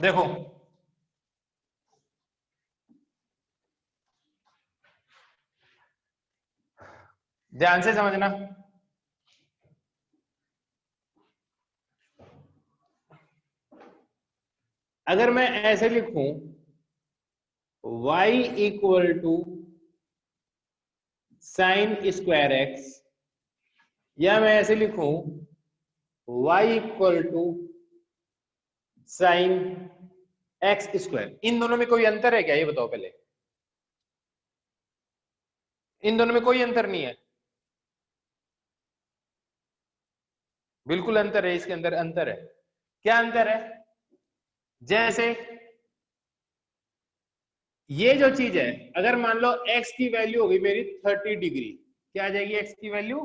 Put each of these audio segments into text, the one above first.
देखो ध्यान से समझना, अगर मैं ऐसे लिखूं y equal to sine square x, या मैं ऐसे लिखूं y equal to sine x square, इन दोनों में कोई अंतर है क्या, ये बताओ पहले। इन दोनों में कोई अंतर नहीं है, बिल्कुल अंतर है, इसके अंदर अंतर है। क्या अंतर है? जैसे ये जो चीज है, अगर मान लो x की वैल्यू होगी मेरी 30 डिग्री, क्या आ जाएगी x की वैल्यू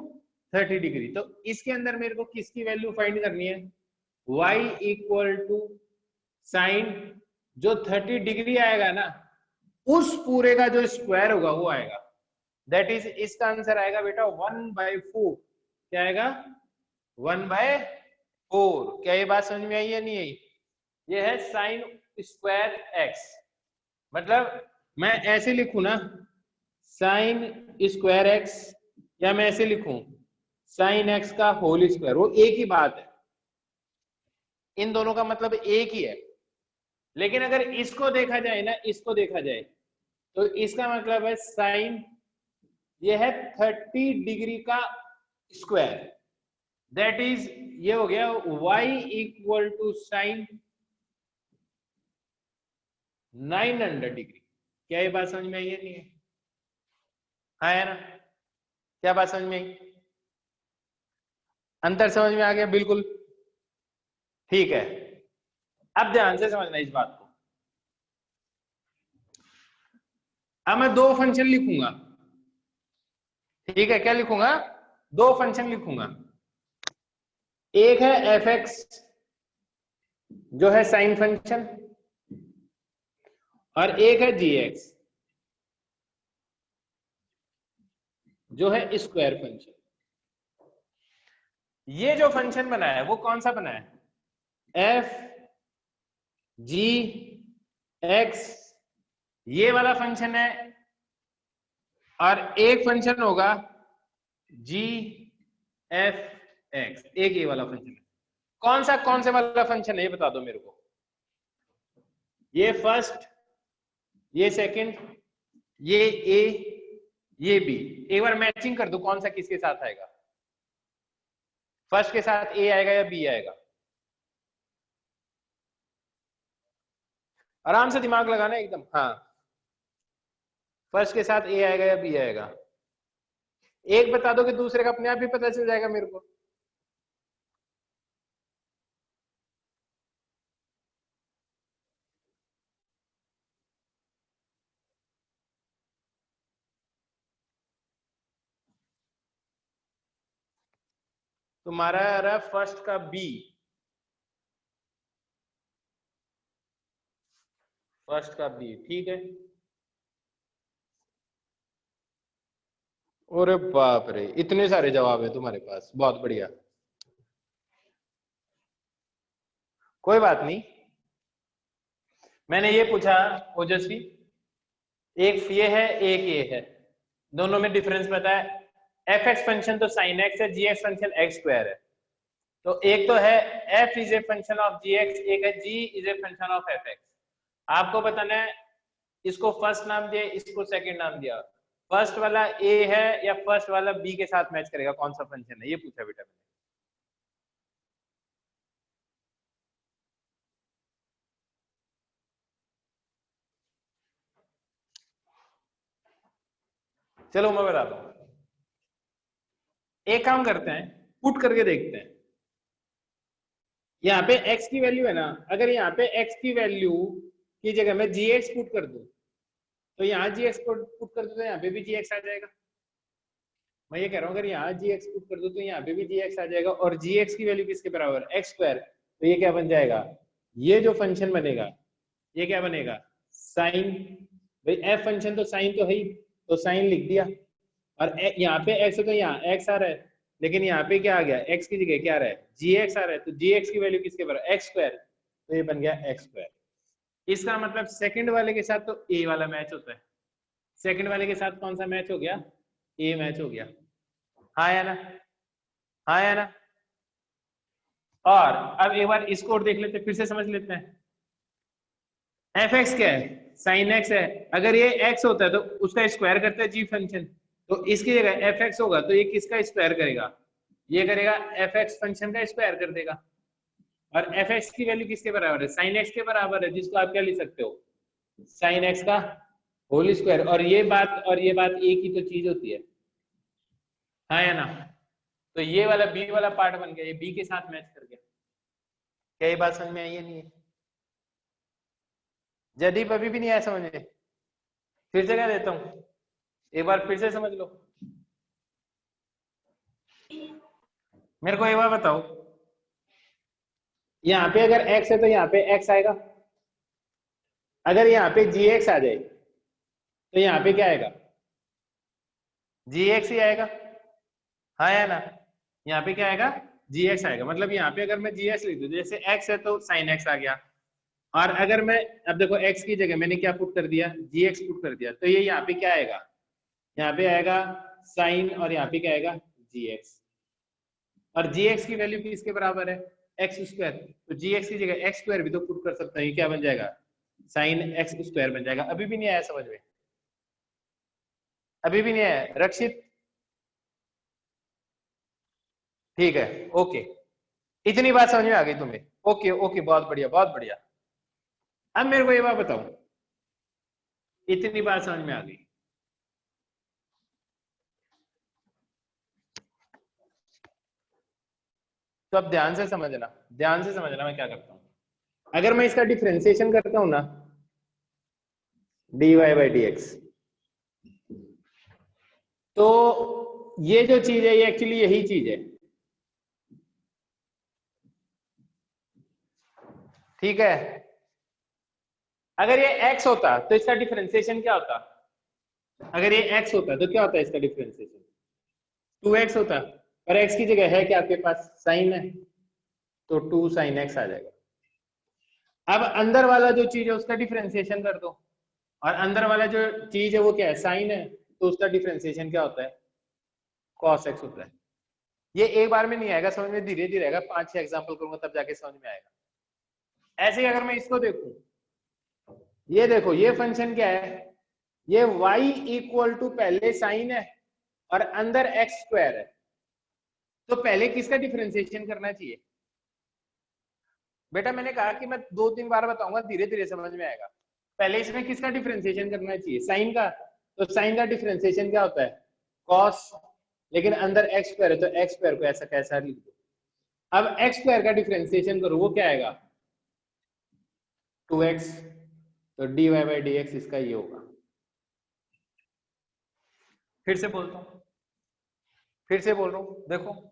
30 डिग्री, तो इसके अंदर मेरे को किसकी वैल्यू फाइंड करनी है, y इक्वल टू साइन जो 30 डिग्री आएगा ना, उस पूरे का जो स्क्वायर होगा वो आएगा। दैट इज, इसका आंसर आएगा बेटा 1/4। क्या आएगा? 1/4। क्या ये बात समझ में आई या नहीं आई? ये है साइन स्क्वायर एक्स। मतलब मैं ऐसे लिखूं ना साइन स्क्वायर एक्स, या मैं ऐसे लिखूं साइन एक्स का होल स्क्वायर, वो एक ही बात है, इन दोनों का मतलब एक ही है। लेकिन अगर इसको देखा जाए ना, इसको देखा जाए तो इसका मतलब है साइन, ये है 30 डिग्री का स्क्वायर, दैट इज ये हो गया y equal to sine 900 degree. क्या ये बात समझ में आई है नहीं है? हाँ है ना? क्या बात समझ में आई? अंतर समझ में आ गया? बिल्कुल ठीक है। अब ध्यान से समझना इस बात को। अब मैं दो फंक्शन लिखूंगा, ठीक है? क्या लिखूंगा? दो फंक्शन लिखूंगा। एक है एफ एक्स जो है साइन फंक्शन, और एक है जी एक्स जो है स्क्वायर फंक्शन। ये जो फंक्शन बना है वो कौन सा बना है? एफ जी एक्स, ये वाला फंक्शन है, और एक फंक्शन होगा जी एफ एक्स, एक ये वाला फंक्शन है। कौन से वाला फंक्शन है ये बता दो मेरे को। ये फर्स्ट, ये सेकंड, ये ए, ये बी। एक बार मैचिंग कर दो कौन सा किसके साथ आएगा। फर्स्ट के साथ ए आएगा या बी आएगा? आराम से दिमाग लगाना एकदम। हाँ, फर्स्ट के साथ ए आएगा या बी आएगा? एक बता दो कि दूसरे का अपने आप ही पता चल जाएगा मेरे को। तुम्हारा आ रहा है फर्स्ट का बी, फर्स्ट का बी, ठीक है। अरे बाप रे, इतने सारे जवाब है तुम्हारे पास, बहुत बढ़िया। कोई बात नहीं, मैंने ये पूछा ओजस्वी, एक ये है एक ये है, दोनों में डिफरेंस पता है। एफ एक्स फंक्शन तो साइन एक्स है, g x function x square है। तो एक तो है f is a function of g x, एक है g is a function of f x. आपको बताना है इसको फर्स्ट नाम दिया, इसको सेकंड नाम दिया, फर्स्ट वाला ए है या फर्स्ट वाला बी के साथ मैच करेगा, कौन सा फंक्शन है, ये पूछा बेटा मैंने। चलो मैं बताता हूं, एक काम करते हैं, पुट करके देखते हैं। यहाँ पे x की वैल्यू है ना, अगर यहाँ पे x की वैल्यू की जगह मैं gx पुट कर दूं, तो यहाँ gx पुट कर दूं तो यहाँ पे भी gx आ जाएगा। मैं ये कह रहा हूँ अगर यहाँ gx पुट कर दूं तो यहाँ पे भी gx आ जाएगा, और gx की वैल्यू किसके बराबर? X square. तो ये क्या बन जाएगा? ये जो फंक्शन बनेगा ये क्या बनेगा? साइन। भाई एफ फंक्शन तो साइन तो है ही, तो साइन लिख दिया। और यहाँ पे एक्स है तो यहाँ एक्स आ रहा है, लेकिन यहाँ पे क्या आ गया? एक्स की जगह क्या आ रहा है? जी एक्स आ रहा है, तो जी एक्स की वैल्यू किसके बराबर? X square. तो ये बन गया एक्स स्क्वायर। इसका मतलब सेकंड वाले के साथ तो ए वाला मैच होता है, सेकंड वाले के साथ कौन सा मैच हो गया, ए मैच हो गया, हाँ या ना, हाँ या ना। और अब एक बार इसको और देख लेते हैं, फिर से समझ लेते हैं। एफ एक्स क्या है, साइन एक्स है, अगर ये एक्स होता है तो उसका स्क्वायर करता है जी फंक्शन, तो इसकी जगह एफ एक्स होगा तो ये किसका स्क्वायर करेगा, ये करेगा एफ एक्स फंक्शन का स्क्वायर कर देगा। और एफ एक्स की वैल्यू किसके बराबर है, साइन एक्स के बराबर है, जिसको आप क्या लिख सकते हो, साइन एक्स का होल स्क्वायर। और ये बात एक ही तो चीज होती है, हाँ या ना। तो ये वाला बी वाला पार्ट बन गया, ये बी के साथ मैच कर गया। क्या ये बात समझ में आई है, नहीं है? जदीप अभी भी नहीं आया समझ में, फिर से क्या देता हूं, एक बार फिर से समझ लो। मेरे को एक बार बताओ, यहाँ पे अगर x है तो यहाँ पे x आएगा, अगर यहाँ पे gx आ जाए तो यहाँ पे क्या आएगा, gx ही आएगा, हाँ या ना। यहाँ पे क्या आएगा, gx आएगा। मतलब यहाँ पे अगर मैं gx लिख दूं, जैसे x है तो sin x आ गया, और अगर मैं अब देखो x की जगह मैंने क्या पुट कर दिया, gx पुट कर दिया, तो ये यहाँ पे क्या आएगा, यहाँ पे आएगा साइन, और यहाँ पे क्या आएगा gx। और gx की वैल्यू किसके बराबर है, एक्स स्क्वायर, तो gx की जगह एक्स स्क्वायर भी तो पुट कर सकता है, ये क्या बन जाएगा, साइन एक्स स्क्वायर बन जाएगा। अभी भी नहीं आया समझ में, अभी भी नहीं आया रक्षित, ठीक है ओके, इतनी बात समझ में आ गई तुम्हें, ओके ओके, बहुत बढ़िया बहुत बढ़िया। अब मेरे को ये बात बताओ, इतनी बात समझ में आ गई, तो अब ध्यान से समझना, ध्यान से समझना मैं क्या करता हूं। अगर मैं इसका डिफरेंशिएशन करता हूं ना, dy बाई डी एक्स, तो ये जो चीज है ये एक्चुअली यही चीज है, ठीक है। अगर ये x होता तो इसका डिफरेंशिएशन क्या होता, अगर ये x होता तो क्या होता है इसका डिफरेंशिएशन, 2x होता, और x की जगह है क्या आपके पास, साइन है, तो 2 साइन x आ जाएगा। अब अंदर वाला जो चीज है उसका डिफरेंशिएशन कर दो, और अंदर वाला जो चीज है वो क्या है, साइन है, तो उसका डिफरेंशिएशन क्या होता है, cos x होता है। ये एक बार में नहीं आएगा समझ में, धीरे धीरे आएगा, 5-6 एग्जांपल करूंगा तब जाके समझ में आएगा। ऐसे ही अगर मैं इसको देखूं, ये देखो ये फंक्शन क्या है, ये y इक्वल टू पहले साइन है और अंदर एक्स स्क्वायर है, तो पहले किसका डिफरेंशिएशन करना चाहिए, बेटा मैंने कहा कि मैं 2-3 बार बताऊंगा, धीरे धीरे समझ में आएगा। पहले इसमें किसका डिफरेंशिएशन करना चाहिए, साइन का, तो साइन का डिफरेंशिएशन क्या होता है, कॉस, लेकिन अंदर एक्स स्क्वायर है तो एक्स स्क्वायर को ऐसा कैसा लिख दो। अब एक्स स्क्वायर का डिफरेंशिएशन करो, वो क्या आएगा, 2x, तो dy बाई डी एक्स इसका ये होगा। फिर से बोलता हूं, फिर से बोल रहा हूं, देखो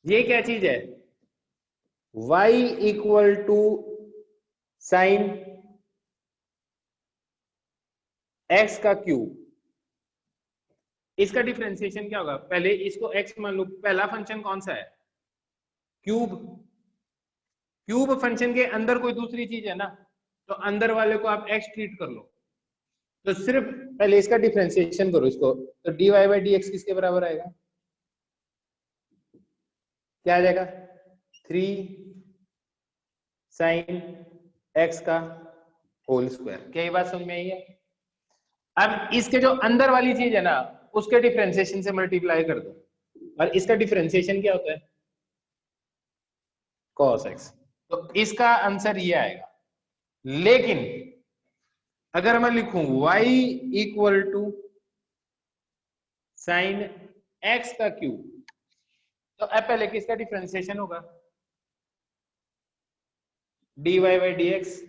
ये क्या चीज है, y equal to sine x का क्यूब, इसका डिफरेंशिएशन क्या होगा, पहले इसको x मान लो, पहला फंक्शन कौन सा है, क्यूब, क्यूब फंक्शन के अंदर कोई दूसरी चीज है ना, तो अंदर वाले को आप x ट्रीट कर लो, तो सिर्फ पहले इसका डिफरेंशिएशन करो इसको, तो dy बाई डी एक्स किसके बराबर आएगा, क्या आ जाएगा, 3 साइन x का होल स्क्वायर। क्या ये बात समझ में आई है। अब इसके जो अंदर वाली चीज है ना, उसके डिफरेंशिएशन से मल्टीप्लाई कर दो, और इसका डिफरेंशिएशन क्या होता है, cos x, तो इसका आंसर ये आएगा। लेकिन अगर मैं लिखूं y equal to sine x का क्यूब, तो अब पहले किसका डिफरेंशिएशन होगा, dy बाई डी एक्स,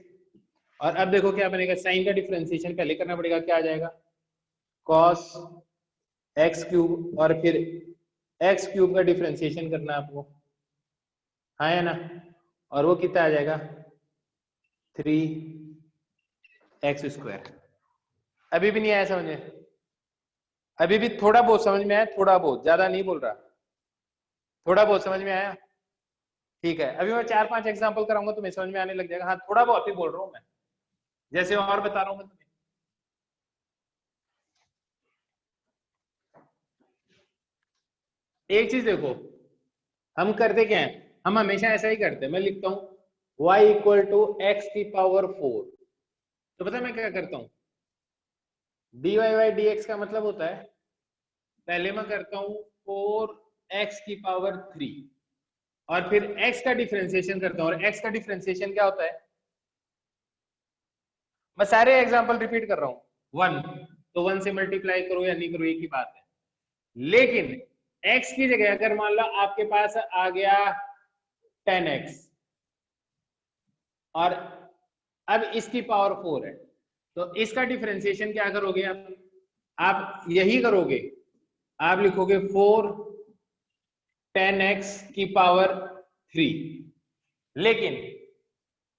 और अब देखो क्या बनेगा, साइन का डिफरेंशिएशन पहले करना पड़ेगा, क्या आ जाएगा, cos x क्यूब, और फिर x क्यूब का डिफरेंशिएशन करना है आपको, हाँ या ना, और वो कितना आ जाएगा, 3x स्क्वायर। अभी भी नहीं आया समझ में, अभी भी थोड़ा बहुत समझ में आया, थोड़ा बहुत, ज्यादा नहीं बोल रहा, थोड़ा बहुत समझ में आया। ठीक है, अभी मैं 4-5 एग्जांपल कराऊंगा, तुम्हें समझ में आने लग जाएगा। हाँ, थोड़ा बहुत ही बोल रहा हूँ मैं, जैसे और बता रहा हूँ मैं तुम्हें। एक चीज देखो, हम करते क्या है, हम हमेशा ऐसा ही करते हैं। मैं लिखता हूं y इक्वल टू एक्स की पावर 4, तो पता है मैं क्या करता हूं, dy बाई dx का मतलब होता है, पहले मैं करता हूं 4x की पावर 3, और फिर x का डिफरेंशिएशन करता हूं। और x का डिफरेंशिएशन क्या होता है, मैं सारे एग्जांपल रिपीट कर रहा हूं, 1, तो 1 से मल्टीप्लाई करो या नहीं करो एक ही बात है। लेकिन x की जगह अगर मान लो आपके पास आ गया 10x, और अब इसकी पावर 4 है, तो इसका डिफरेंशिएशन क्या करोगे आप यही करोगे, आप लिखोगे 4 10x की पावर 3। लेकिन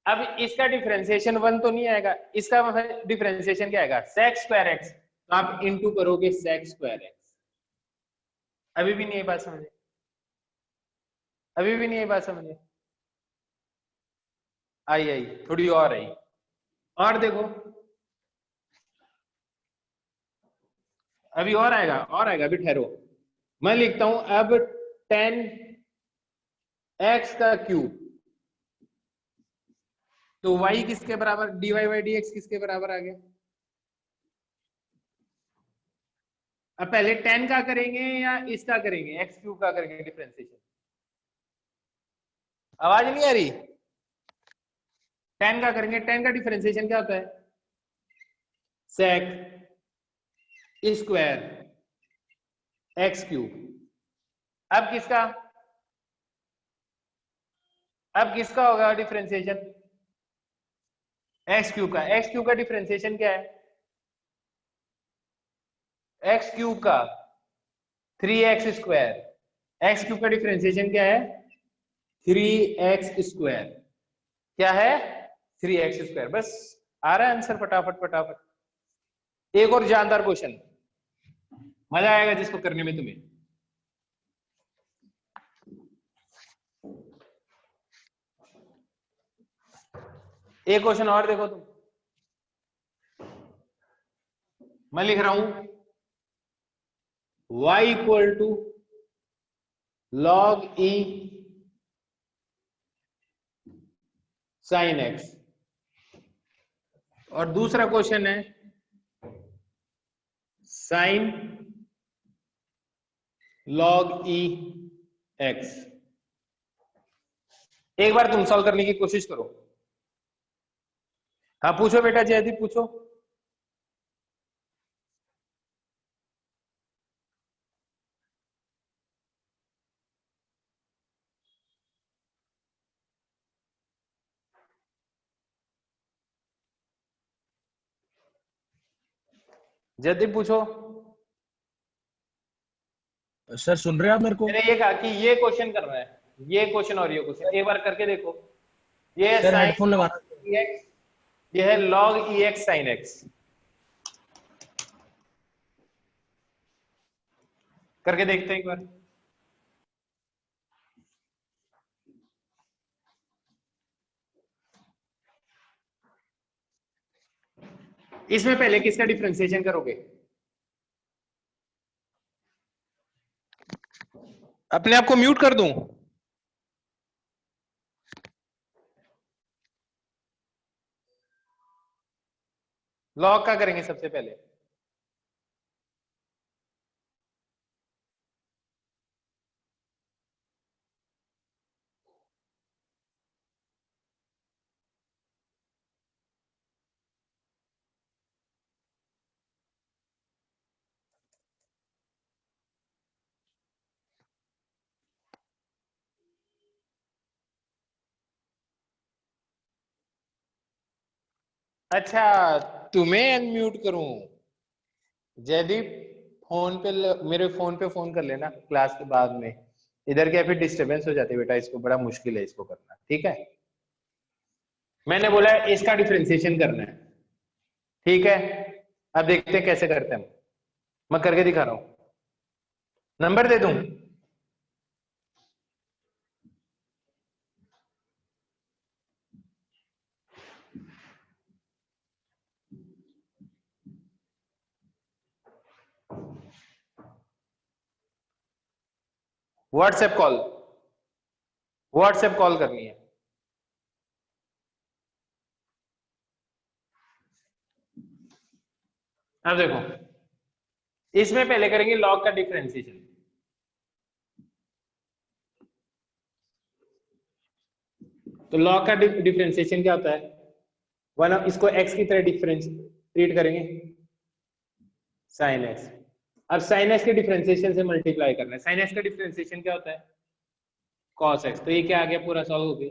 अब इसका डिफरेंशिएशन 1 तो नहीं आएगा, इसका डिफरेंशिएशन क्या आएगा, sec स्क्वायर x, तो आप इंटू करोगे sec स्क्वायर x। अभी भी नहीं है बात समझे, अभी भी नहीं है बात समझे, आई आई थोड़ी और आई, और देखो अभी और आएगा, और आएगा, अभी ठहरो। मैं लिखता हूं अब 10x का क्यूब, तो y किसके बराबर, dy बाई dx किसके बराबर आ गया। अब पहले 10 का करेंगे या इसका करेंगे, एक्स क्यूब का करेंगे डिफरेंशिएशन, आवाज नहीं आ रही। 10 का करेंगे, 10 का डिफरेंशिएशन क्या होता है, sec स्क्वायर एक्स क्यूब। अब किसका होगा डिफरेंशिएशन, एक्स क्यूब का। एक्स क्यूब का डिफरेंशिएशन क्या है, एक्स क्यूब का 3x स्क्वायर। एक्स क्यूब का डिफरेंशिएशन क्या है, 3x स्क्वायर। क्या है, 3x स्क्वायर। बस आ रहा है आंसर फटाफट फटाफट। एक और जानदार क्वेश्चन, मजा आएगा जिसको करने में तुम्हें। एक क्वेश्चन और देखो तुम, मैं लिख रहा हूं y equal to log e sin x, और दूसरा क्वेश्चन है sin log e x। एक बार तुम सॉल्व करने की कोशिश करो। हाँ पूछो बेटा, जयदीप पूछो। जयदीप पूछो। सर सुन रहे हैं आप मेरे को? मैंने ये कहा कि ये क्वेश्चन करना है, ये क्वेश्चन और ये क्वेश्चन एक बार करके देखो। ये है सर साइन हेडफोन लगाना। एक्स, ये है log ex sin x। करके देखते हैं एक बार। इसमें पहले किसका डिफरेंशिएशन करोगे, अपने आप को म्यूट कर दूं। लॉग का करेंगे सबसे पहले, अच्छा तुम्हें अनम्यूट करूं, जयदीप फोन पे मेरे फोन पे फोन कर लेना क्लास के बाद में, इधर क्या फिर डिस्टरबेंस हो जाती है बेटा, इसको बड़ा मुश्किल है इसको करना, ठीक है। मैंने बोला इसका डिफरेंशिएशन करना है, ठीक है। अब देखते हैं कैसे करते हैं, मैं करके दिखा रहा हूं। नंबर दे दूं, व्हाट्सएप कॉल, व्हाट्सएप कॉल करनी है। अब देखो, इसमें पहले करेंगे लॉग का डिफरेंशिएशन। तो लॉग का डिफरेंशिएशन क्या होता है? वन, इसको एक्स की तरह डिफरेंस ट्रीट करेंगे, साइन एक्स। अब साइन एक्स के डिफरेंशिएशन से मल्टीप्लाई करना है। साइन एक्स का डिफरेंशिएशन क्या होता है? Cos x. तो ये क्या आ गया? पूरा सॉल्व हो गया,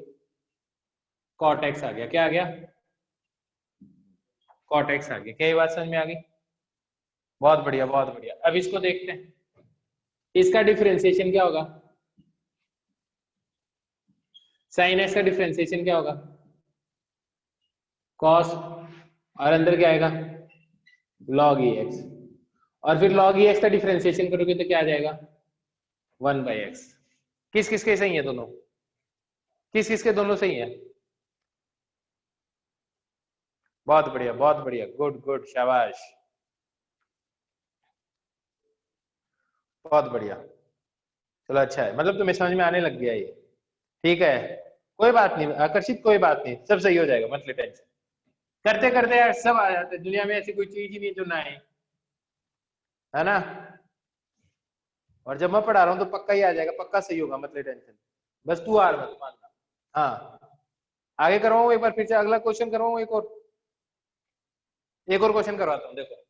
कॉट एक्स आ गया। क्या आ गया? कॉट एक्स आ गया। क्या ये बात समझ में आ गई? बहुत बढ़िया, बहुत बढ़िया। अब इसको देखते हैं, इसका डिफरेंशिएशन क्या होगा? साइन एक्स का डिफरेंशिएशन क्या होगा? कॉस, और अंदर क्या आएगा? लॉग ई एक्स। और फिर लॉग ई एक्स का डिफरेंशिएशन करोगे तो क्या आ जाएगा? 1/x। किस किस के सही है दोनों? किस किस के दोनों सही है? बहुत बढ़िया, बहुत बढ़िया, गुड गुड, शाबाश, बहुत बढ़िया। चलो अच्छा है, मतलब तुम्हें समझ में आने लग गया ये। ठीक है, कोई बात नहीं आकर्षित, कोई बात नहीं, सब सही हो जाएगा, मत ले टेंशन। करते करते यार सब आ जाते हैं दुनिया में, ऐसी कोई चीज ही नहीं जो ना आए, है ना? और जब मैं पढ़ा रहा हूँ तो पक्का ही आ जाएगा, पक्का सही होगा, मत ले टेंशन। बस तू हार मत मानना। हाँ, आगे करवाऊँ एक बार फिर से, अगला क्वेश्चन करवाऊँ एक और? एक और क्वेश्चन करवाता हूँ, देखो।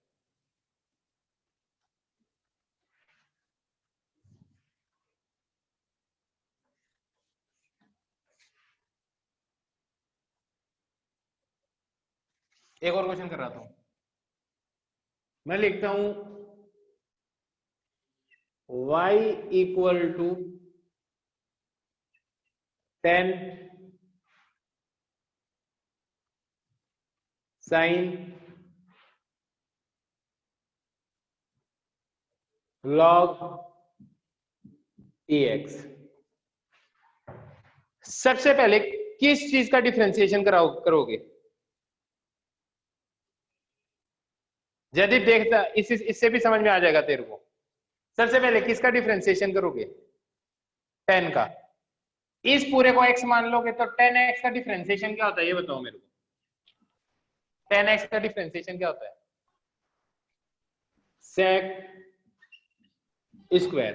एक और क्वेश्चन कराता हूँ। मैं लिखता हूं y equal to 10 sine log x. सबसे पहले किस चीज का डिफरेंशिएशन करोगे? यदि देखता, इससे भी समझ में आ जाएगा तेरे को। सबसे पहले किसका डिफरेंशिएशन करोगे? 10 का। इस पूरे को x मान लोगे तो 10x का डिफरेंशिएशन क्या होता है ये बताओ मेरे को। 10x का डिफरेंशिएशन क्या होता है? sec square.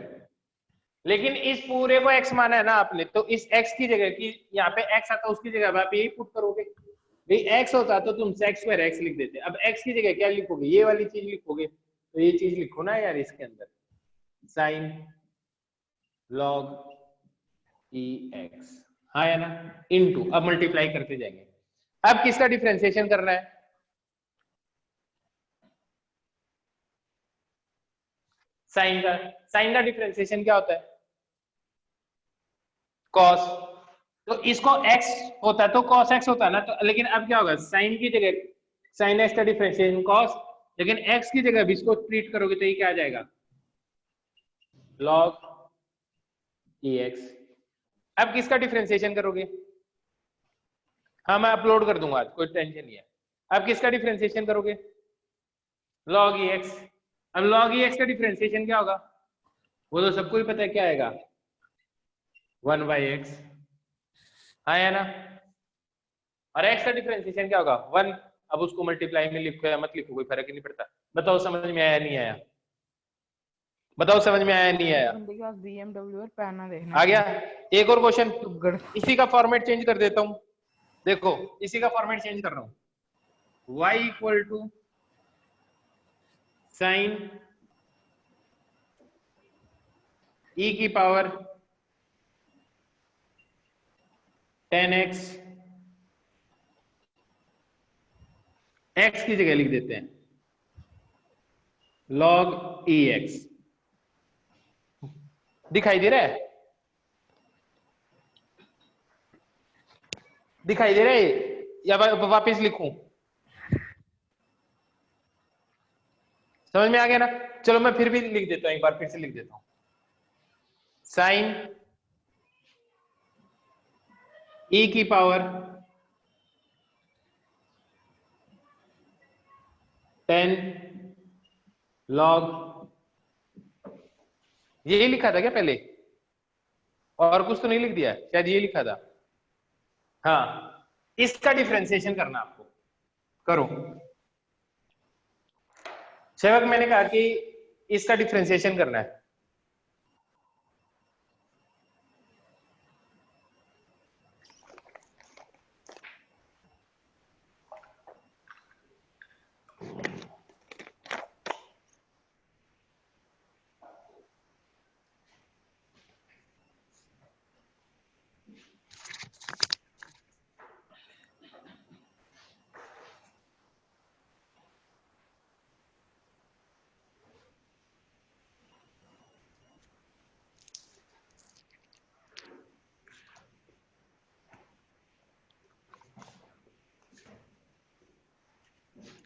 लेकिन इस पूरे को x माना है ना आपने, तो इस x की जगह की, यहाँ पे x आता है उसकी जगह आप यही पुट करोगे। भाई x होता तो तुम sec स्क्वायर x लिख देते। अब x की जगह क्या लिखोगे? ये वाली चीज लिखोगे। तो ये चीज लिखो ना यार इसके अंदर, साइन लॉग ई एक्स। हाँ है ना, इनटू। अब मल्टीप्लाई करते जाएंगे। अब किसका डिफरेंशिएशन करना है? साइन का। साइन का डिफरेंशिएशन क्या होता है? कॉस। तो इसको x होता तो cos x होता ना, तो लेकिन अब क्या होगा? साइन की जगह साइन x का डिफरेंशिएशन cos, लेकिन x की जगह भी इसको ट्रीट करोगे तो ये क्या आ जाएगा? log ex। अब किसका डिफरेंशिएशन करोगे? हाँ मैं अपलोड कर दूंगा आज, कोई टेंशन नहीं है। अब किसका डिफरेंशिएशन करोगे? log ex। अब log ex का डिफरेंशिएशन क्या होगा? वो तो सबको ही पता है, क्या आएगा? 1/x। हाँ है ना? और x का डिफरेंशिएशन क्या होगा? 1। अब उसको मल्टीप्लाई में लिखो या मत लिखो, कोई फर्क ही नहीं पड़ता। बताओ समझ में आया नहीं आया? बताओ समझ में आया नहीं आया? बंदे के पास BMW और पैना देखना आ गया? एक और क्वेश्चन, टुगड़। इसी का फॉर्मेट चेंज कर देता हूं। देखो इसी का फॉर्मेट चेंज कर रहा हूं। y equal to sine e की पावर 10x, x की जगह लिख देते हैं log ex। दिखाई दे रहा है? दिखाई दे रहा है या वापस लिखूं? समझ में आ गया ना? चलो मैं फिर भी लिख देता हूं, एक बार फिर से लिख देता हूं। साइन e की पावर 10 log, यही लिखा था क्या पहले? और कुछ तो नहीं लिख दिया है, शायद ये लिखा था। हाँ, इसका डिफरेंशिएशन करना आपको, करो। सेवक मैंने कहा कि इसका डिफरेंशिएशन करना है।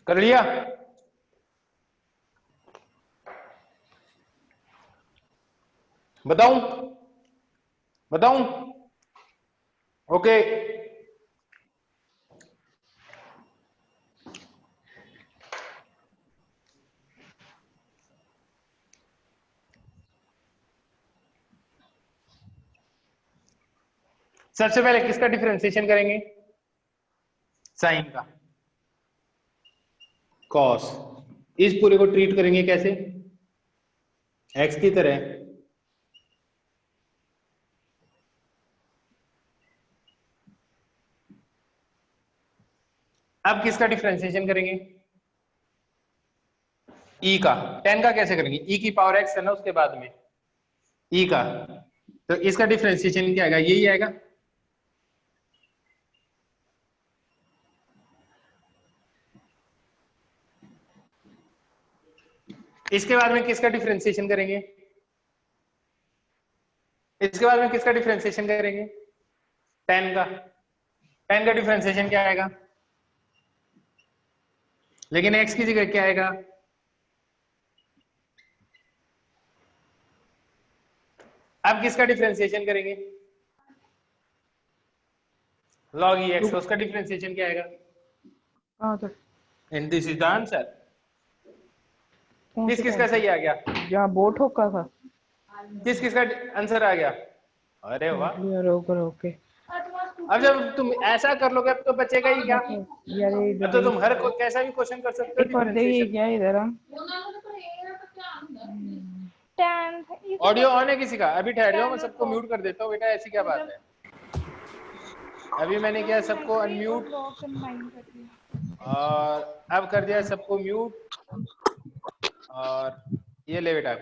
कर लिया? बताऊं? बताऊं? ओके। सबसे पहले किसका डिफरेंशिएशन करेंगे? साइन का। कॉस। इस पूरे को ट्रीट करेंगे कैसे? एक्स की तरह। अब किसका डिफरेंशिएशन करेंगे? ई का। टेन का कैसे करेंगे? ई की पावर एक्स है ना उसके बाद में, ई का। तो इसका डिफरेंशिएशन क्या आएगा? यही आएगा। इसके बाद में किसका डिफरेंशिएशन करेंगे? इसके बाद में किसका डिफरेंशिएशन करेंगे? टेन का। टेन का डिफरेंशिएशन क्या आएगा? लेकिन एक्स की जगह क्या आएगा? अब किसका डिफरेंशिएशन करेंगे? log e x, उसका डिफरेंशिएशन क्या आएगा? हाँ तो and this is the answer. कौन किस सी किसका बात है? सही आ गया? जहाँ बोट होका था। किस किसका आंसर आ गया? अरे वाह। रोक रोक के अब जब तुम ऐसा कर लोगे अब तो बचेगा ही क्या? यार अब तो तुम हर कैसा भी क्वेश्चन कर सकते हो एक और देखिए डिफरेंशिएशन। क्या इधर हम ऑडियो ऑन है किसी का? अभी ठहर जाओ, मैं सबको म्यूट कर देता हूँ बेटा, ऐसी क्या बात है? अभी मैंने किया सबको अनम्यूट और अब कर दिया सबको म्यूट। और ये ले बेटा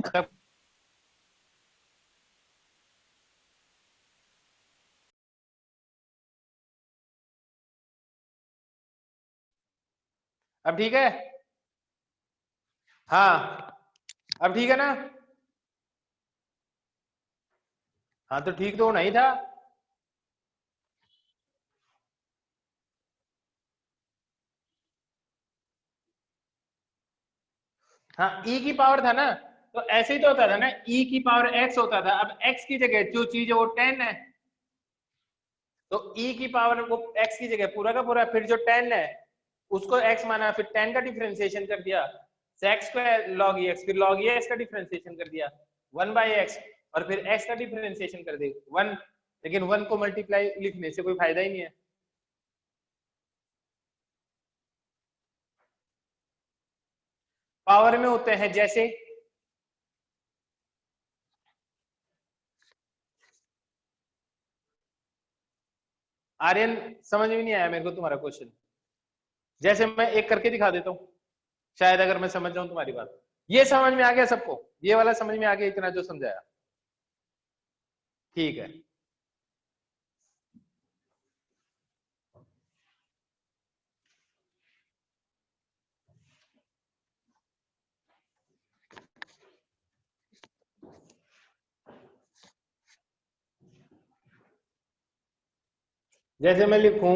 सब। अब ठीक है? हाँ, अब ठीक है ना? हाँ तो ठीक तो होना ही था। हाँ, e की पावर था ना, तो ऐसे ही तो होता था ना, e की पावर x होता था। अब x की जगह जो चीज है वो 10 है, तो e की पावर वो x की जगह पूरा का पूरा, फिर जो 10 है उसको x माना, फिर 10 का डिफरेंशिएशन कर दिया, sec स्क्वायर log x, फिर log x का डिफरेंशिएशन कर दिया 1 by x, और फिर x का डिफरेंशिएशन कर दिया 1। लेकिन 1 को मल्टीप्लाई लिखने से कोई फायदा ही नहीं है। पावर में होते हैं जैसे, आर्यन समझ में नहीं आया मेरे को तुम्हारा क्वेश्चन। जैसे मैं एक करके दिखा देता हूँ, शायद अगर मैं समझ जाऊं तुम्हारी बात। ये समझ में आ गया सबको? ये वाला समझ में आ गया, इतना जो समझाया? ठीक है। जैसे मैं लिखूं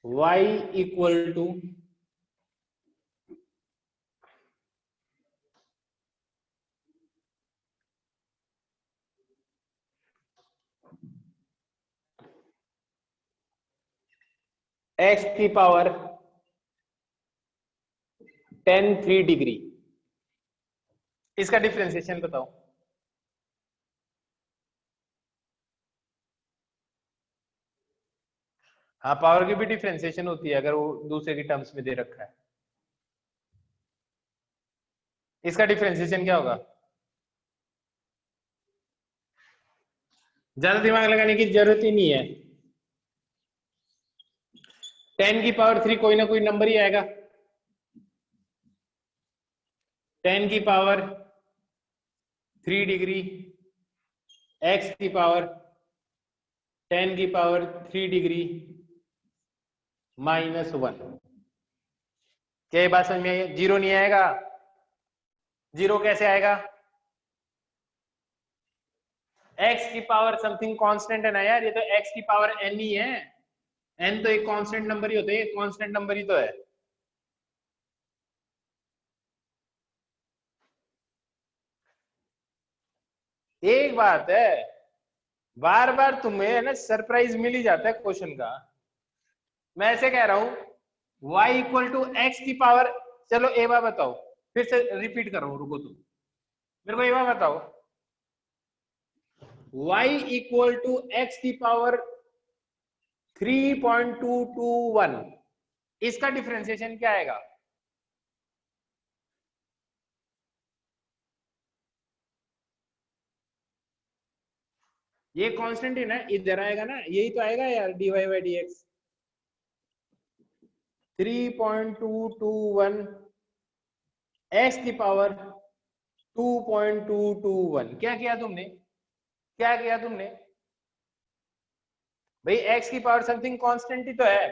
y इक्वल टू x की पावर 10 3 डिग्री, इसका डिफरेंशिएशन बताओ। हाँ, पावर की भी डिफरेंशिएशन होती है अगर वो दूसरे की टर्म्स में दे रखा है। इसका डिफरेंशिएशन क्या होगा? ज्यादा दिमाग लगाने की जरूरत ही नहीं है। 10 की पावर 3 कोई ना कोई नंबर ही आएगा। 10 की पावर 3 डिग्री x की पावर 10 की पावर 3 डिग्री -1। क्या ये बात समझ में आई? जीरो नहीं आएगा। जीरो कैसे आएगा? x की पावर समथिंग कांस्टेंट है ना यार, ये तो x की पावर n ही है। n तो एक कांस्टेंट नंबर ही होता है, कांस्टेंट नंबर ही तो है। एक बात है, बार बार तुम्हें है ना सरप्राइज मिल ही जाता है क्वेश्चन का। मैं ऐसे कह रहा हूं y इक्वल टू एक्स की पावर, चलो एक बार बताओ, फिर से रिपीट करो, रुको तुम मेरे को एक बार बताओ, y इक्वल टू एक्स की पावर 3.221, इसका डिफरेंशिएशन क्या आएगा? ये कांस्टेंट है ना, इधर आएगा ना, यही तो आएगा यार, dy by d x 3.221 x की पावर 2.221। क्या किया तुमने? क्या किया तुमने भाई? x की पावर समथिंग कांस्टेंट ही तो है।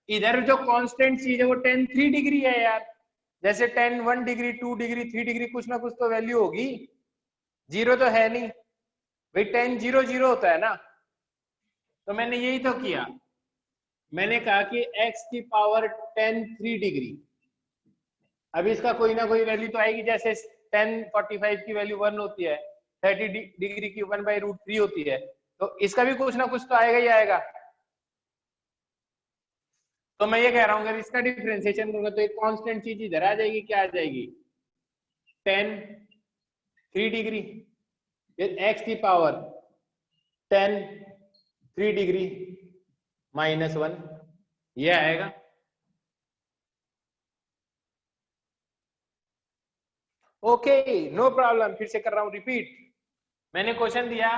इधर जो कांस्टेंट चीज है वो 10 3 डिग्री है यार। जैसे 10 1 डिग्री 2 डिग्री 3 डिग्री कुछ ना कुछ तो वैल्यू होगी, जीरो तो है नहीं भाई। 10 0 0 होता है ना। तो मैंने यही तो किया, मैंने कहा कि x की पावर 10 3 डिग्री, अभी इसका कोई ना कोई वैल्यू तो आएगी। जैसे 10 45 की वैल्यू 1 होती है, 30 डिग्री की 1/√3 होती है, तो इसका भी कुछ ना कुछ तो आएगा ही आएगा। तो मैं ये कह रहा हूं अगर इसका डिफरेंशिएशन करूंगा तो एक कांस्टेंट चीज इधर आ जाएगी, क्या आ जाएगी? 10 3 डिग्री, फिर x की पावर 10 3 डिग्री -1, ये आएगा। Okay, no problem. फिर से कर रहा हूं रिपीट। मैंने क्वेश्चन दिया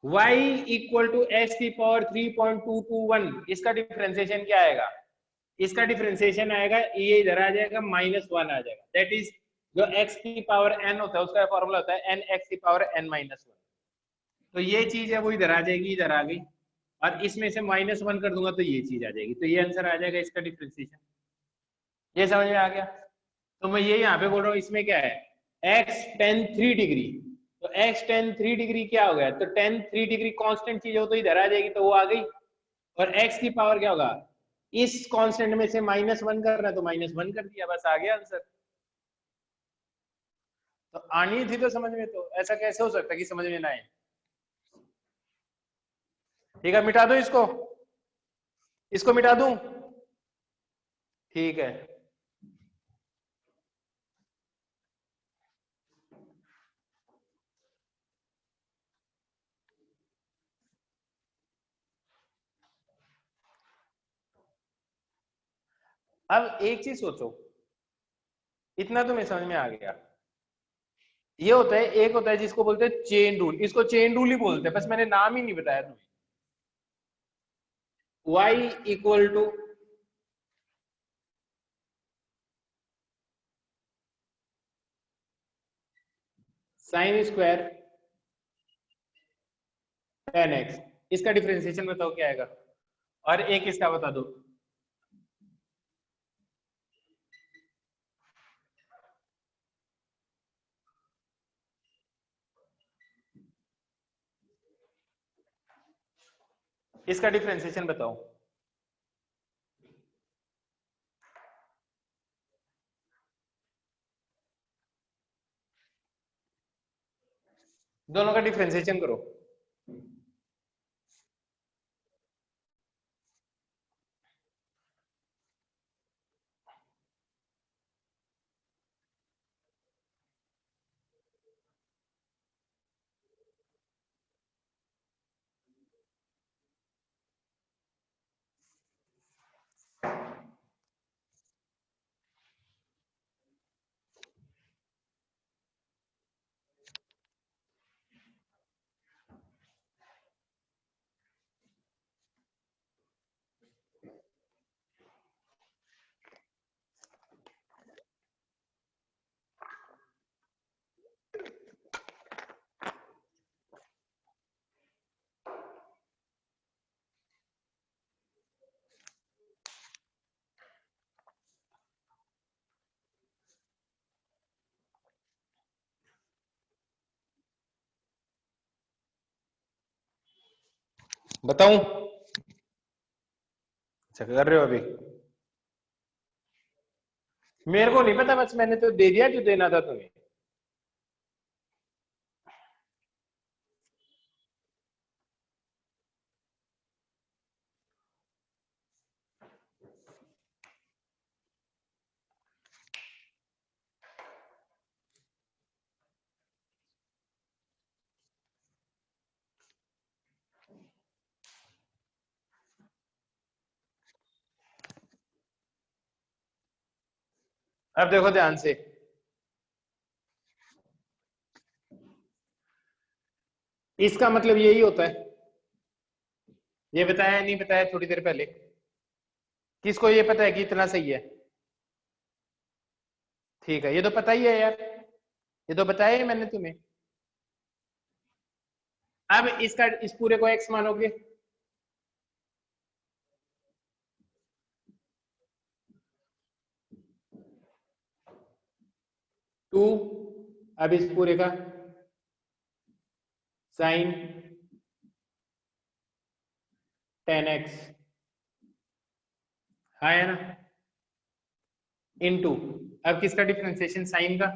y इक्वल टू एक्स की पावर 3.221, इसका डिफरेंशिएशन क्या आएगा? इसका डिफरेंशिएशन आएगा, ये इधर आ जाएगा -1 आ जाएगा। दैट इज जो x की पावर n होता है उसका फॉर्मूला होता है n x की पावर n-1। तो ये चीज है वो इधर आ जाएगी, इधर आ गई, और इसमें से -1 कर दूंगा तो ये चीज आ जाएगी। तो ये आंसर आ जाएगा इसका डिफरेंशिएशन। ये समझ में आ गया? तो मैं ये यहाँ पे बोल रहा हूँ, इसमें क्या है, x tan 3 डिग्री, तो x tan 3 डिग्री क्या हो गया? तो tan 3 डिग्री कांस्टेंट चीज हो तो इधर आ जाएगी, तो वो आ गई। और x की पावर क्या होगा? इस कांस्टेंट में से -1 करना है तो -1 कर दिया, बस आ गया आंसर। तो आनी थी तो समझ में, तो ऐसा कैसे हो सकता है कि समझ में ना आए? ठीक है, मिटा दो इसको, इसको मिटा दूं? ठीक है। अब एक चीज सोचो, इतना तुम्हें समझ में आ गया। ये होता है, एक होता है जिसको बोलते हैं चेन रूल, इसको चेन रूल ही बोलते हैं, बस मैंने नाम ही नहीं बताया तुम्हें। y equal to sine square tan x, इसका डिफरेंशिएशन बताओ क्या आएगा? और एक इसका बता दो। इसका डिफरेंशिएशन बताओ। दोनों का डिफरेंशिएशन करो। बताऊं? अच्छा कर रहे हो अभी? मेरे को नहीं पता, बस मैंने तो दे दिया जो देना था तुम्हें। अब देखो ध्यान से, इसका मतलब यही होता है। ये बताया नहीं बताया थोड़ी देर पहले? किसको ये पता है कि इतना सही है? ठीक है, ये तो पता ही है यार, ये तो बताया ही मैंने तुम्हें। अब इसका, इस पूरे को x मानोगे, टू, अब इस पूरे का साइन 10x, हाँ है ना, इनटू, अब किसका डिफरेंशिएशन? साइन का।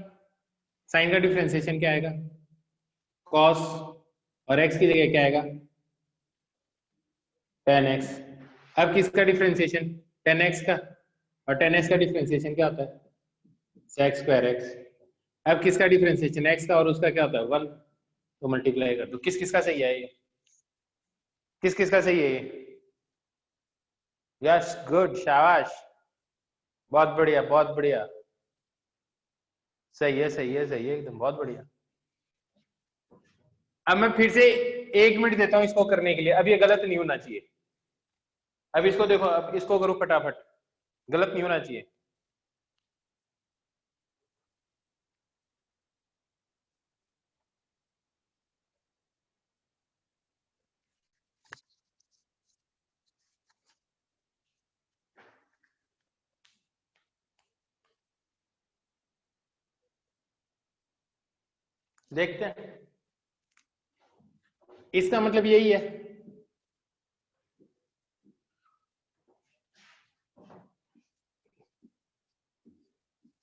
साइन का डिफरेंशिएशन क्या आएगा? कॉस, और x की जगह क्या आएगा? 10x। अब किसका डिफरेंशिएशन? 10x का, और 10x का डिफरेंशिएशन क्या होता है? sec square x। अब किसका डिफरेंशिएशन? x का, और उसका क्या होता है? 1। तो मल्टीप्लाई कर दो। किस किसका सही है ये? किस किसका सही है ये? यस, गुड, शाबाश, बहुत बढ़िया बहुत बढ़िया, सही है सही है सही है, एकदम बहुत बढ़िया। अब मैं फिर से 1 मिनट देता हूं इसको करने के लिए, अब ये गलत नहीं होना चाहिए। अब इसको देखो, अब इसको करो फटाफट, गलत नहीं होना चाहिए। देखते हैं, इसका मतलब यही है।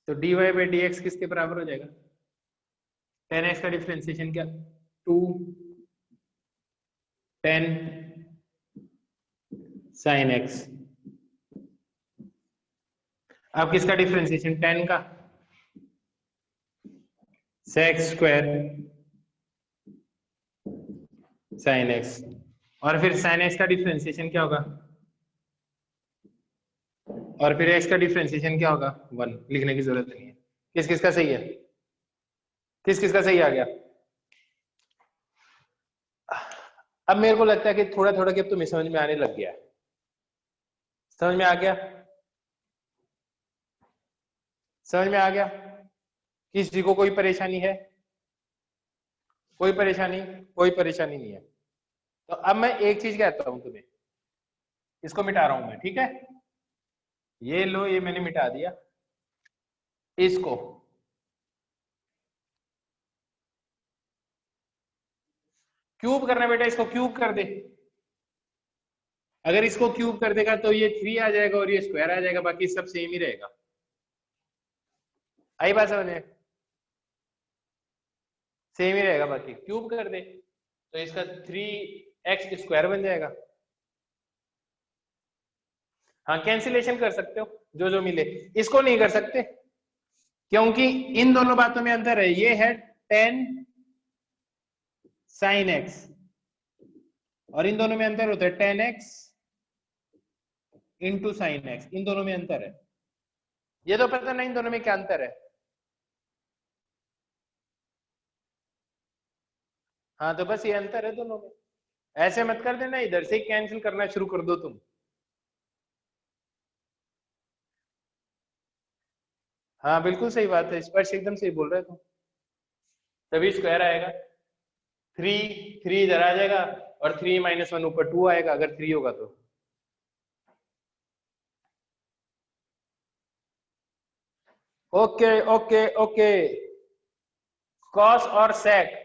तो dy बाई डी एक्स किसके बराबर हो जाएगा? 10x का डिफरेंशिएशन क्या? 2 10 sin x। अब किसका डिफरेंशिएशन? 10 का sec स्क्वायर sin x, और फिर sin x का डिफरेंशिएशन क्या होगा? और फिर x का डिफरेंशिएशन क्या होगा? 1। लिखने की जरूरत नहीं है। किस किसका सही है? किस किसका सही आ गया? अब मेरे को लगता है कि थोड़ा थोड़ा कि अब तुम्हें समझ में आने लग गया है। समझ में आ गया? समझ में आ गया? किसी को कोई परेशानी है? कोई परेशानी? कोई परेशानी नहीं है। तो अब मैं एक चीज कहता हूं तुम्हें, इसको मिटा रहा हूं मैं, ठीक है? ये लो, ये मैंने मिटा दिया। इसको क्यूब करना बेटा, इसको क्यूब कर दे। अगर इसको क्यूब कर देगा तो ये 3 आ जाएगा और ये स्क्वायर आ जाएगा, बाकी सब सेम ही रहेगा। आई बात समझ में? सेम ही रहेगा, बाकी क्यूब कर दे तो इसका 3x स्क्वायर बन जाएगा। हाँ, कैंसिलेशन कर सकते हो, जो जो मिले। इसको नहीं कर सकते क्योंकि इन दोनों बातों में अंतर है। ये है 10 sin x और इन दोनों में अंतर होता है 10x इंटू साइन एक्स। इन दोनों में अंतर है। ये तो पता नहीं इन दोनों में क्या अंतर है। हाँ, तो बस ये अंतर है दोनों में। ऐसे मत कर देना, इधर से कैंसिल करना शुरू कर दो तुम। हाँ बिल्कुल सही बात है, स्पर्श एकदम सही बोल रहे हो तुम। तभी स्क्वायर आएगा। 3 इधर आ जाएगा और 3 - 1 ऊपर 2 आएगा अगर 3 होगा तो। Okay okay okay. कॉस और सेक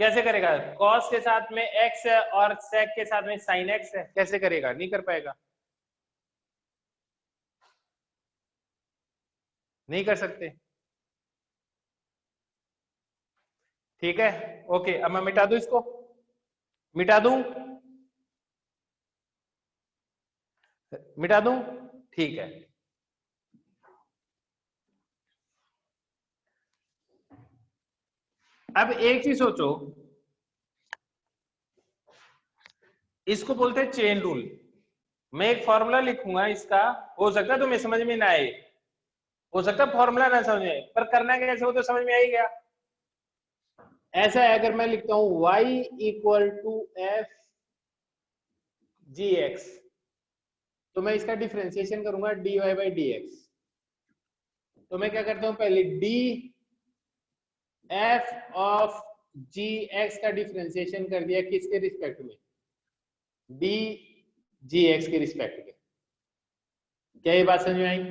कैसे करेगा? कॉस के साथ में एक्स है और सेक के साथ में साइन एक्स है, कैसे करेगा? नहीं कर पाएगा, नहीं कर सकते। ठीक है, ओके। अब मैं मिटा दूं इसको, मिटा दूं, मिटा दूं, ठीक है। अब एक चीज सोचो, इसको बोलते हैं चेन रूल। मैं एक फॉर्मूला लिखूंगा इसका, हो सकता है तुम्हें समझ में ना आए, हो सकता है फॉर्मूला ना समझ में आए, पर करना कैसे हो तो समझ में आ ही गया। ऐसा है, अगर मैं लिखता हूं y equal to f g x, तो मैं इसका डिफरेंशिएशन करूंगा dy बाई डी एक्स। तो मैं क्या करता हूं, पहले d f of g x का डिफरेंशिएशन कर दिया, किसके रिस्पेक्ट में? डी जी एक्स के रिस्पेक्ट में। क्या ये बात समझ में आई?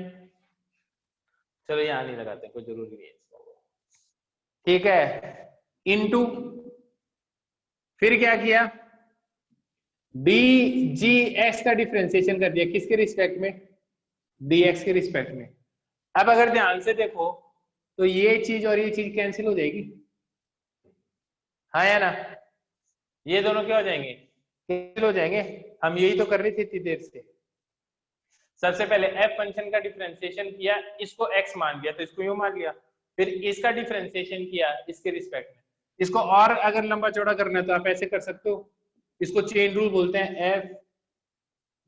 चलो यहां नहीं लगाते, कोई जरूरी नहीं है इसका, ठीक है। इनटू फिर क्या किया, डी जी एक्स का डिफरेंशिएशन कर दिया, किसके रिस्पेक्ट में? डी एक्स के रिस्पेक्ट में। अब अगर ध्यान से देखो तो ये चीज और ये चीज कैंसिल हो जाएगी, हाँ या ना? ये दोनों क्या हो जाएंगे? कैंसिल हो जाएंगे। हम यही तो कर रहे थे इतनी देर से। सबसे पहले एफ फंक्शन का डिफरेंशिएशन किया, इसको एक्स मान लिया तो इसको यूं मान लिया, फिर इसका डिफरेंशिएशन किया इसके रिस्पेक्ट में। इसको और अगर लंबा चौड़ा करना है तो आप ऐसे कर सकते हो, इसको चेन रूल बोलते हैं, एफ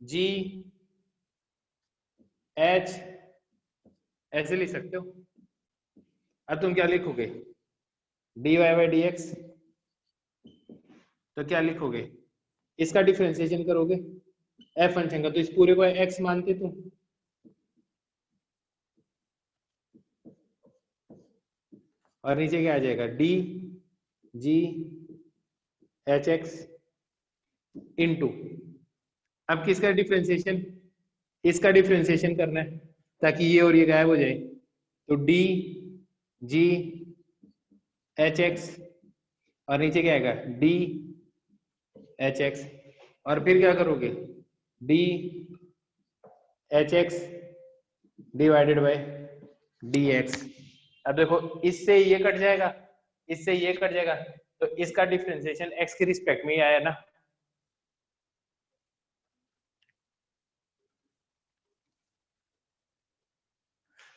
जी एच ऐसे लिख सकते हो। अब तुम क्या लिखोगे, d y by d x, तो क्या लिखोगे, इसका डिफरेंशिएशन करोगे एफ फंक्शन का, तो इस पूरे को एक्स मानते तुम, और नीचे क्या आ जाएगा, D G H x into, अब किसका डिफरेंशिएशन, इसका डिफरेंशिएशन करना है ताकि ये और ये गायब हो जाए, तो डी जी एच एक्स और नीचे क्या आएगा, डी एच एक्स, और फिर क्या करोगे, D H x divided by D x. अब देखो इससे ये कट जाएगा, इससे ये कट जाएगा, तो इसका डिफरेंशिएशन एक्स के रिस्पेक्ट में ही आया ना।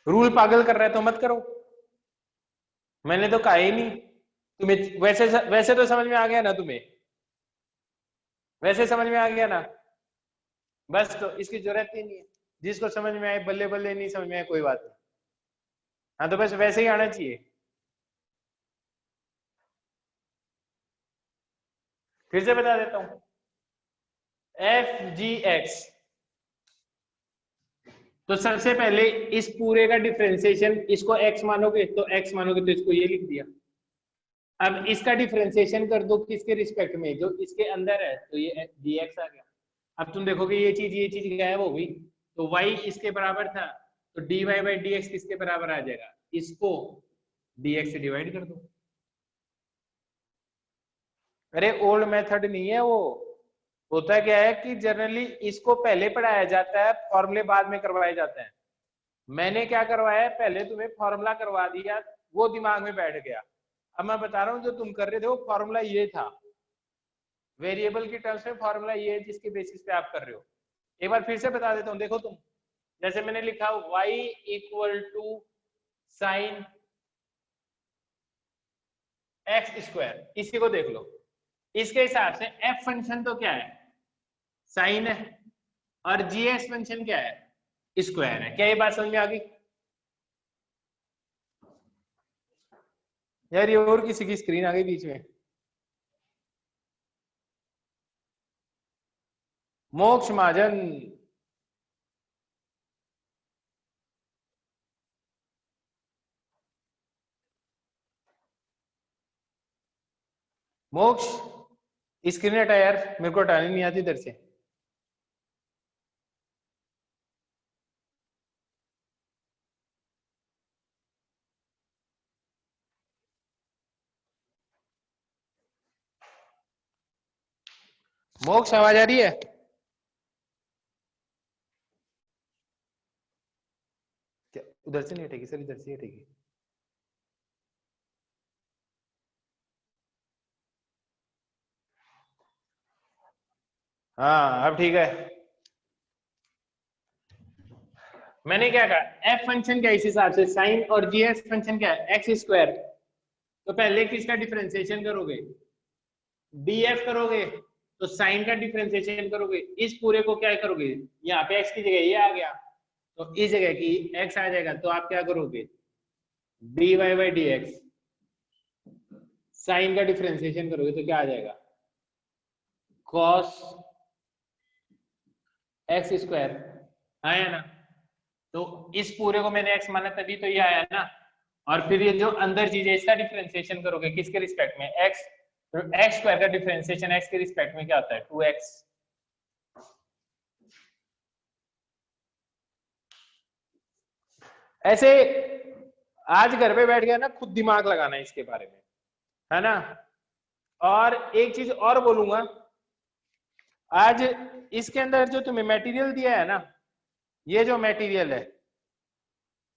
रूल पागल कर रहा है तो मत करो, मैंने तो कहा ही नहीं। तुम्हें वैसे वैसे तो समझ में आ गया ना, तुम्हें वैसे समझ में आ गया ना, बस तो इसकी जरूरत ही नहीं है। जिसको समझ में आए बल्ले बल्ले, नहीं समझ में आए कोई बात नहीं, हाँ तो बस वैसे ही आना चाहिए। फिर से बता देता हूं, एफ जी एक्स, तो सबसे पहले इस पूरे का डिफरेंशिएशन, इसको x मानोगे तो x मानोगे तो इसको ये लिख दिया। अब इसका डिफरेंशिएशन कर दो किसके रिस्पेक्ट में, जो इसके अंदर है, तो ये dx आ गया। अब तुम देखोगे ये चीज गायब हो गई, तो y इसके बराबर था, तो dy बाई dx किसके बराबर आ जाएगा, इसको dx से डिवाइड कर दो। अरे ओल्ड मेथड नहीं है वो, होता क्या है कि जनरली इसको पहले पढ़ाया जाता है, फॉर्मूले बाद में करवाए जाते हैं। मैंने क्या करवाया, पहले तुम्हें फॉर्मूला करवा दिया, वो दिमाग में बैठ गया। अब मैं बता रहा हूं जो तुम कर रहे थे वो फॉर्मूला ये था, वेरिएबल की टर्म्स में फॉर्मूला ये है जिसके बेसिस पे आप कर रहे हो। एक बार फिर से बता देता हूं, देखो तुम, जैसे मैंने लिखा y equal to sine x square, इसी को देख लो, इसके हिसाब से एफ फंक्शन तो क्या है, साइन है, और जी एक्स फंक्शन क्या है, स्क्वायर है। क्या ये बात समझ में आ गई? यार ये और किसी की स्क्रीन आ गई बीच में, मोक्ष महाजन, मोक्ष स्क्रीन हटा यार, मेरे को हटानी नहीं आती इधर से। मोक्ष आवाज आ रही है? क्या उधर से नहीं हटेगी सर, इधर से हटेगी। हाँ अब ठीक है। मैंने क्या कहा, एफ फंक्शन क्या है इस हिसाब से, साइन, और जी एस फंक्शन क्या है, एक्स स्क्वायर। तो पहले किसका डिफरेंशिएशन करोगे, डी एफ करोगे, तो साइन का डिफरेंशिएशन करोगे, इस पूरे को क्या करोगे, यहाँ पे एक्स की जगह ये आ गया, तो इस जगह की एक्स आ जाएगा, तो आप क्या करोगे, d y by d x, sine का डिफरेंशिएशन करोगे तो क्या आ जाएगा, कॉस एक्स स्क्वायर, आया ना। तो इस पूरे को मैंने एक्स माना तभी तो ये आया ना। और फिर ये जो अंदर चीज है इसका डिफरेंशिएशन करोगे किसके रिस्पेक्ट में, एक्स, तो एक्स स्क्वायर का डिफरेंशिएशन एक्स के रिस्पेक्ट में क्या होता है, 2x। ऐसे आज घर पे बैठ गया ना, खुद दिमाग लगाना इसके बारे में, है ना। और एक चीज और बोलूंगा, आज इसके अंदर जो तुम्हें मटेरियल दिया है ना, ये जो मटेरियल है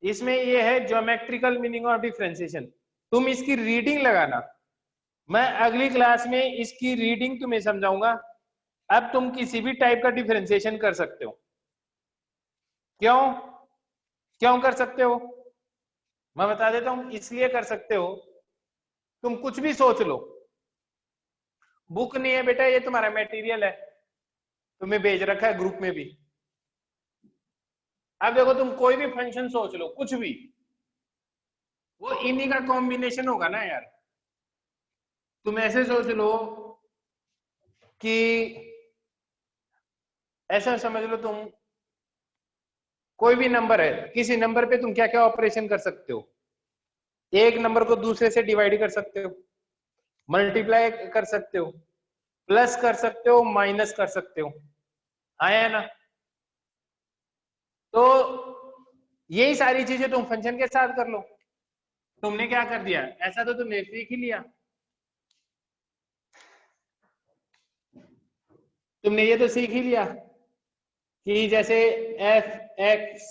इसमें ये है ज्योमेट्रिकल मीनिंग ऑफ डिफरेंशिएशन, तुम इसकी रीडिंग लगाना, मैं अगली क्लास में इसकी रीडिंग तुम्हें समझाऊंगा। अब तुम किसी भी टाइप का डिफरेंशिएशन कर सकते हो। क्यों क्यों कर सकते हो, मैं बता देता हूं, इसलिए कर सकते हो, तुम कुछ भी सोच लो, बुक नहीं है बेटा, ये तुम्हारा मटेरियल है, तुम्हें भेज रखा है ग्रुप में भी। अब देखो तुम कोई भी फंक्शन सोच लो, कुछ भी, वो इन्हीं का कॉम्बिनेशन होगा ना यार। तुम ऐसे सोच लो कि, ऐसा समझ लो तुम कोई भी नंबर है, किसी नंबर पे तुम क्या क्या ऑपरेशन कर सकते हो, एक नंबर को दूसरे से डिवाइड कर सकते हो, मल्टीप्लाई कर सकते हो, प्लस कर सकते हो, माइनस कर सकते हो, आया ना। तो यही सारी चीजें तुम फंक्शन के साथ कर लो। तुमने क्या कर दिया, ऐसा तो तुमने सीख ही लिया, तुमने ये तो सीख ही लिया कि जैसे एफ एक्स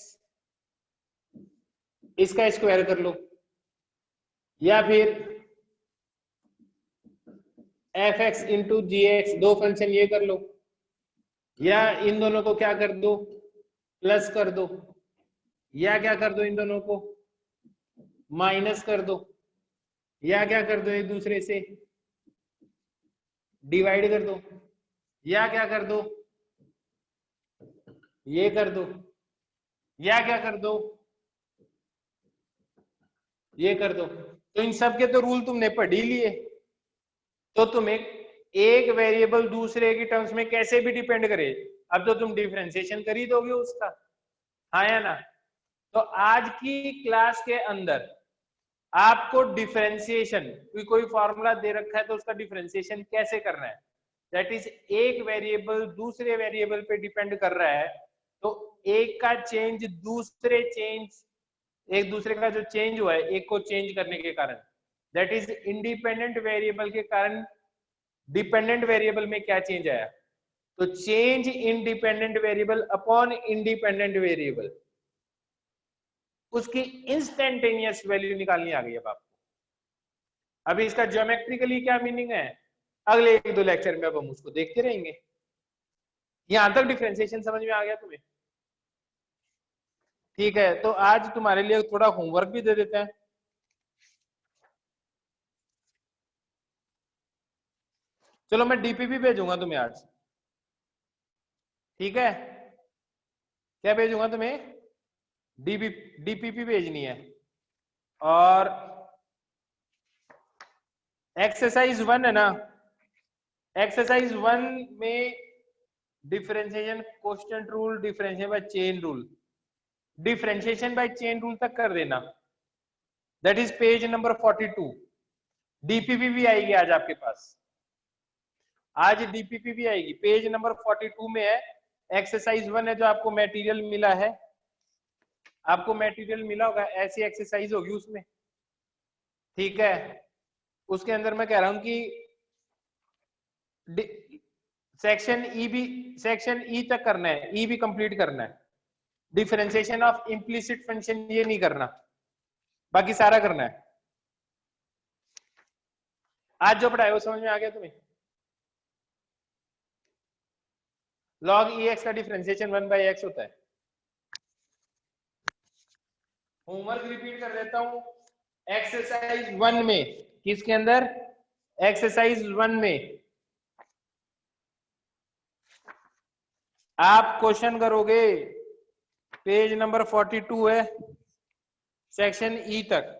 इसका स्क्वायर कर लो, या फिर एफ एक्स इंटू जी एक्स, दो फंक्शन ये कर लो, या इन दोनों को क्या कर दो, प्लस कर दो, या क्या कर दो, इन दोनों को माइनस कर दो, या क्या कर दो, एक दूसरे से डिवाइड कर दो, या क्या कर दो, ये कर दो, या क्या कर दो, ये कर दो। तो इन सब के तो रूल तुमने पढ़ ही लिए, तो तुम्हें एक वेरिएबल दूसरे की टर्म्स में कैसे भी डिपेंड करे, अब तो तुम डिफरेंशिएशन कर ही दोगे उसका, हाँ या ना। तो आज की क्लास के अंदर आपको डिफरेंशिएशन, कोई फॉर्मूला दे रखा है तो उसका डिफरेंशिएशन कैसे करना है, दैट इज एक वेरिएबल दूसरे वेरिएबल पे डिपेंड कर रहा है, तो एक का चेंज दूसरे चेंज, एक दूसरे का जो चेंज हुआ है एक को चेंज करने के कारण, दैट इज इंडिपेंडेंट वेरिएबल के कारण डिपेंडेंट वेरिएबल में क्या चेंज आया, तो change in dependent variable upon independent variable, उसकी इंस्टेंटेनियस वैल्यू निकालनी आ गई अब आपको। अभी इसका ज्योमेट्रिकली क्या मीनिंग है, अगले एक दो लेक्चर में अब हम उसको देखते रहेंगे। यहां तक डिफरेंशिएशन समझ में आ गया तुम्हें? ठीक है, तो आज तुम्हारे लिए थोड़ा होमवर्क भी दे देते हैं। चलो मैं डीपीपी भेजूंगा तुम्हें आज, ठीक है, क्या भेजूंगा तुम्हें, डीपीपी भेजनी है। और एक्सरसाइज 1 है ना, एक्सरसाइज 1 में differentiation coefficient rule, differentiation by chain rule, differentiation by chain rule तक कर देना, that is page number 42। DPP भी आएगी आज आपके पास, आज डीपीपी भी आएगी, पेज नंबर 42 में है, एक्सरसाइज 1 है जो आपको मटेरियल मिला है, आपको मटेरियल मिला होगा, ऐसी एक्सरसाइज होगी उसमें, ठीक है। उसके अंदर मैं कह रहा हूं कि सेक्शन ई तक करना है, ई भी कंप्लीट करना है। डिफरेंशिएशन ऑफ इम्प्लिसिट फंक्शन ये नहीं करना, बाकी सारा करना है। आज जो पढ़ाया वो समझ में आ गया तुम्हें? log ex का डिफरेंशिएशन 1/x होता है। होमवर्क रिपीट कर देता हूं, एक्सरसाइज 1 में, किसके अंदर? एक्सरसाइज 1 में आप क्वेश्चन करोगे, पेज नंबर 42 है, सेक्शन ई तक।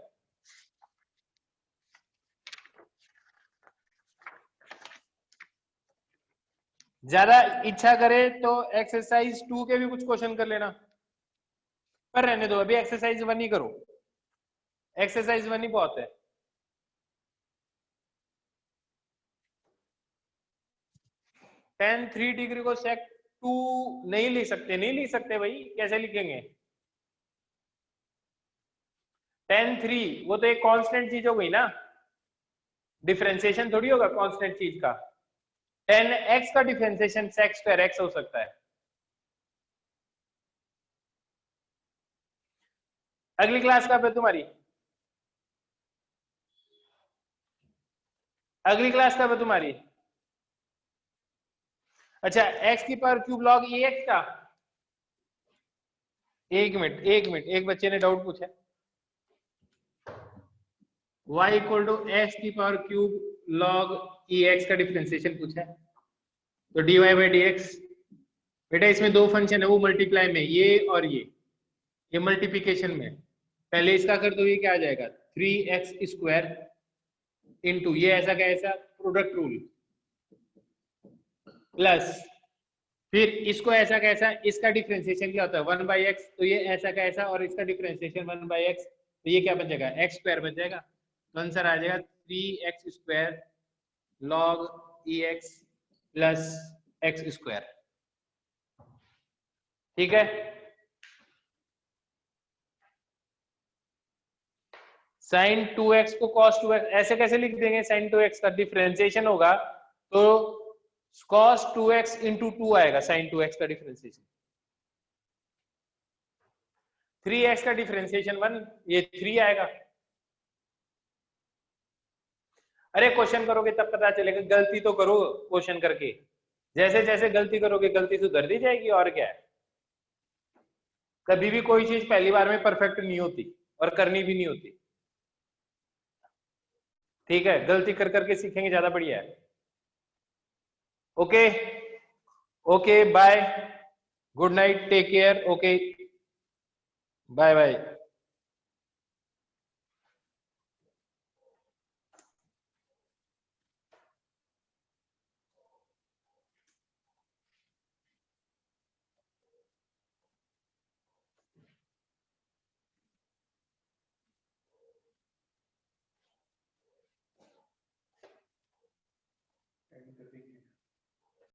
ज्यादा इच्छा करे तो एक्सरसाइज 2 के भी कुछ क्वेश्चन कर लेना, पर रहने दो, अभी एक्सरसाइज 1 ही करो, एक्सरसाइज 1 ही बहुत है। tan 3 डिग्री को sec 2 नहीं लिख सकते, नहीं लिख सकते भाई, कैसे लिखेंगे? tan 3 वो तो एक कांस्टेंट चीज हो गई ना, डिफरेंशिएशन थोड़ी होगा कांस्टेंट चीज का। tan x का डिफरेंशिएशन sec स्क्वायर x हो सकता है। अगली क्लास कब है तुम्हारी? अगली क्लास कब है तुम्हारी? अच्छा, x की पावर क्यूब log ex का। एक मिनट, एक बच्चे ने डाउट पूछा, y इक्वल टू एक्स की पावर क्यूब log ex का डिफरेंशिएशन पूछा है, तो dy बाई डी एक्स। बेटा इसमें दो फंक्शन है, वो मल्टीप्लाई में, ये और ये मल्टीप्लिकेशन में। पहले इसका कर दो, ये क्या आ जाएगा? 3x स्क्वायर इंटू ये ऐसा का ऐसा, प्रोडक्ट रूल, प्लस फिर इसको ऐसा का ऐसा, इसका डिफरेंशिएशन क्या होता है? 1/x, तो ये ऐसा का ऐसा और इसका डिफरेंशिएशन 1/x, तो ये क्या बन जाएगा? x स्क्वायर बन जाएगा। तो आंसर आ जाएगा 3x square log ex plus x square. ठीक है, sin 2x को cos 2x ऐसे कैसे लिख देंगे? sin 2x का डिफरेंशिएशन होगा तो cos 2x इंटू 2 आएगा, sin 2x का डिफरेंशिएशन। 3x का डिफरेंशिएशन 1, ये 3 आएगा। अरे क्वेश्चन करोगे तब पता चलेगा, गलती तो करो क्वेश्चन करके, जैसे जैसे गलती करोगे गलती सुधर दी जाएगी, और क्या है। कभी भी कोई चीज पहली बार में परफेक्ट नहीं होती और करनी भी नहीं होती। ठीक है, गलती कर करके सीखेंगे, ज्यादा बढ़िया है। Okay okay, bye, good night, take care, okay, bye bye.